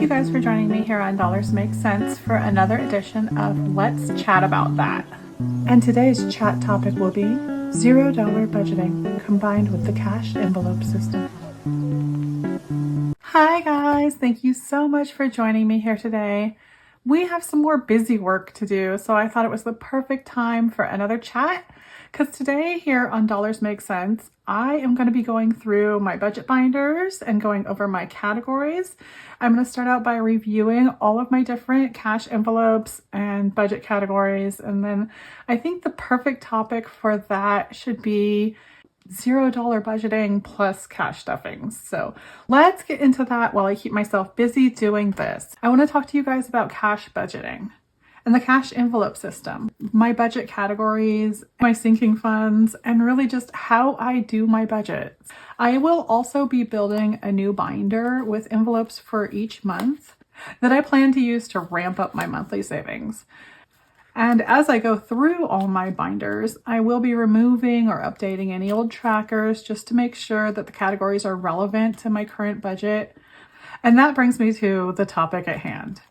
you guys for joining me here on Dollars Make Sense for another edition of Let's Chat About That. And today's chat topic will be $0 budgeting combined with the cash envelope system. Hi guys, thank you so much for joining me here today. We have some more busy work to do, so I thought it was the perfect time for another chat. Because today here on Dollars Make Sense, I am going to be going through my budget binders and going over my categories. I'm going to start out by reviewing all of my different cash envelopes and budget categories. And then I think the perfect topic for that should be $0 budgeting plus cash stuffings. So let's get into that while I keep myself busy doing this. I want to talk to you guys about cash budgeting and the cash envelope system, my budget categories, my sinking funds, and really just how I do my budget. I will also be building a new binder with envelopes for each month that I plan to use to ramp up my monthly savings. And as I go through all my binders, I will be removing or updating any old trackers just to make sure that the categories are relevant to my current budget. And that brings me to the topic at hand.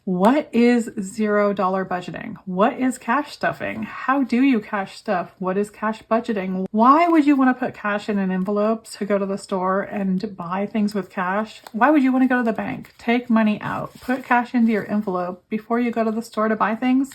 What is $0 budgeting? What is cash stuffing? How do you cash stuff? What is cash budgeting? Why would you want to put cash in an envelope to go to the store and buy things with cash? Why would you want to go to the bank, take money out, put cash into your envelope before you go to the store to buy things?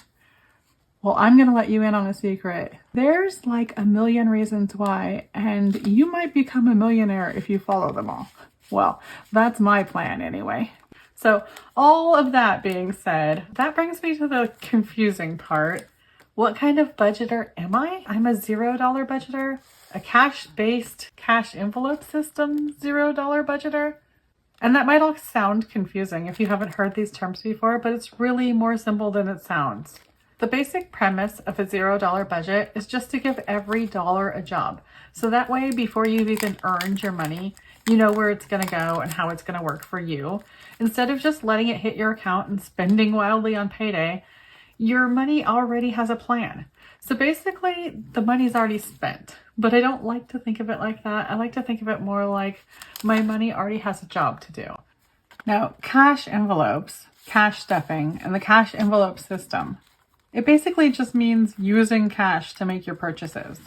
Well, I'm going to let you in on a secret. There's like a million reasons why, and you might become a millionaire if you follow them all. Well, that's my plan anyway. So all of that being said, that brings me to the confusing part. What kind of budgeter am I? I'm a $0 budgeter, a cash-based cash envelope system $0 budgeter. And that might all sound confusing if you haven't heard these terms before, but it's really more simple than it sounds. The basic premise of a $0 budget is just to give every dollar a job. So that way, before you've even earned your money, you know where it's going to go and how it's going to work for you. Instead of just letting it hit your account and spending wildly on payday, your money already has a plan. So basically, the money's already spent. But I don't like to think of it like that. I like to think of it more like my money already has a job to do. Now, cash envelopes, cash stuffing, and the cash envelope system, it basically just means using cash to make your purchases,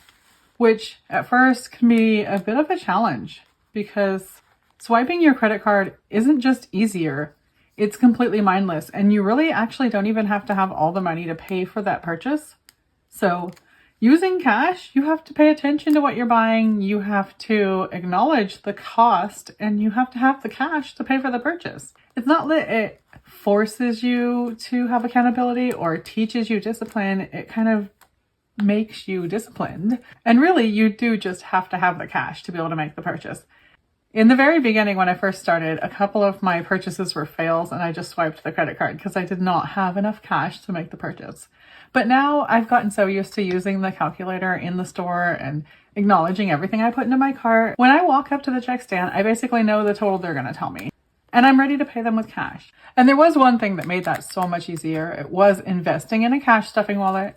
which at first can be a bit of a challenge because swiping your credit card isn't just easier, it's completely mindless, and you really actually don't even have to have all the money to pay for that purchase. So using cash, you have to pay attention to what you're buying, you have to acknowledge the cost, and you have to have the cash to pay for the purchase. It's not that it forces you to have accountability or teaches you discipline, it kind of makes you disciplined. And really, you do just have to have the cash to be able to make the purchase. In the very beginning, when I first started, a couple of my purchases were fails and I just swiped the credit card because I did not have enough cash to make the purchase. But now I've gotten so used to using the calculator in the store and acknowledging everything I put into my cart. When I walk up to the check stand, I basically know the total they're going to tell me. And I'm ready to pay them with cash. And there was one thing that made that so much easier. It was investing in a cash stuffing wallet.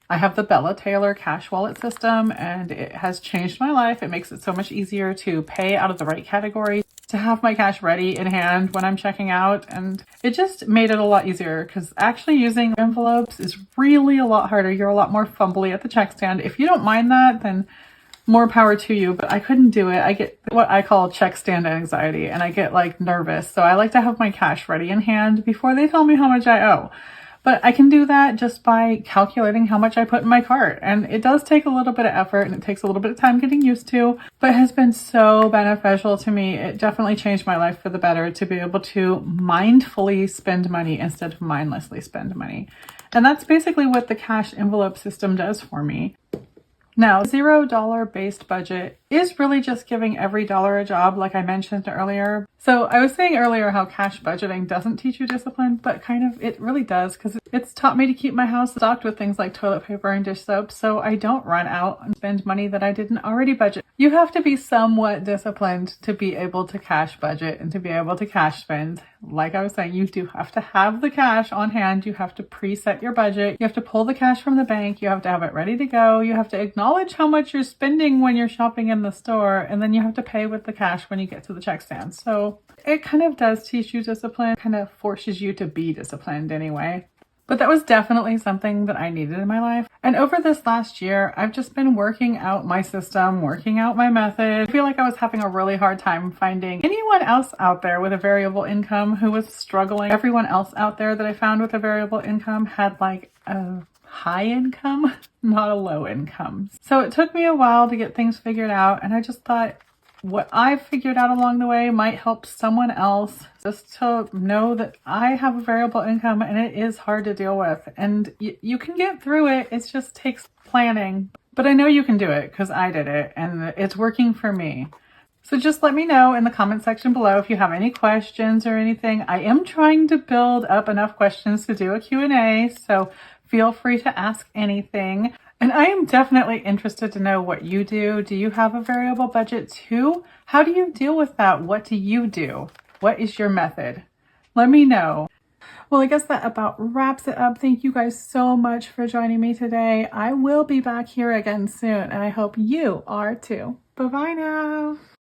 I have the Bella Taylor cash wallet system and it has changed my life. It makes it so much easier to pay out of the right category, to have my cash ready in hand when I'm checking out. And it just made it a lot easier because actually using envelopes is really a lot harder. You're a lot more fumbly at the check stand. If you don't mind that, then more power to you, but I couldn't do it. I get what I call check stand anxiety and I get like nervous. So I like to have my cash ready in hand before they tell me how much I owe. But I can do that just by calculating how much I put in my cart. And it does take a little bit of effort and it takes a little bit of time getting used to, but it has been so beneficial to me. It definitely changed my life for the better to be able to mindfully spend money instead of mindlessly spend money. And that's basically what the cash envelope system does for me. Now, $0 based budget is really just giving every dollar a job, like I mentioned earlier. So I was saying earlier how cash budgeting doesn't teach you discipline, but kind of it really does because it's taught me to keep my house stocked with things like toilet paper and dish soap so I don't run out and spend money that I didn't already budget. You have to be somewhat disciplined to be able to cash budget and to be able to cash spend. Like I was saying, you do have to have the cash on hand. You have to preset your budget. You have to pull the cash from the bank. You have to have it ready to go. You have to acknowledge how much you're spending when you're shopping in the store, and then you have to pay with the cash when you get to the check stand. So it kind of does teach you discipline, kind of forces you to be disciplined anyway. But that was definitely something that I needed in my life. And over this last year, I've just been working out my system, working out my method. I feel like I was having a really hard time finding anyone else out there with a variable income who was struggling. Everyone else out there that I found with a variable income had like a high income, not a low income. So it took me a while to get things figured out. And I just thought, what I figured out along the way might help someone else, just to know that I have a variable income and it is hard to deal with. And you can get through it. It just takes planning. But I know you can do it because I did it and it's working for me. So just let me know in the comment section below if you have any questions or anything. I am trying to build up enough questions to do a Q&A, so feel free to ask anything. And I am definitely interested to know what you do. Do you have a variable budget too? How do you deal with that? What do you do? What is your method? Let me know. Well, I guess that about wraps it up. Thank you guys so much for joining me today. I will be back here again soon, and I hope you are too. Bye-bye now.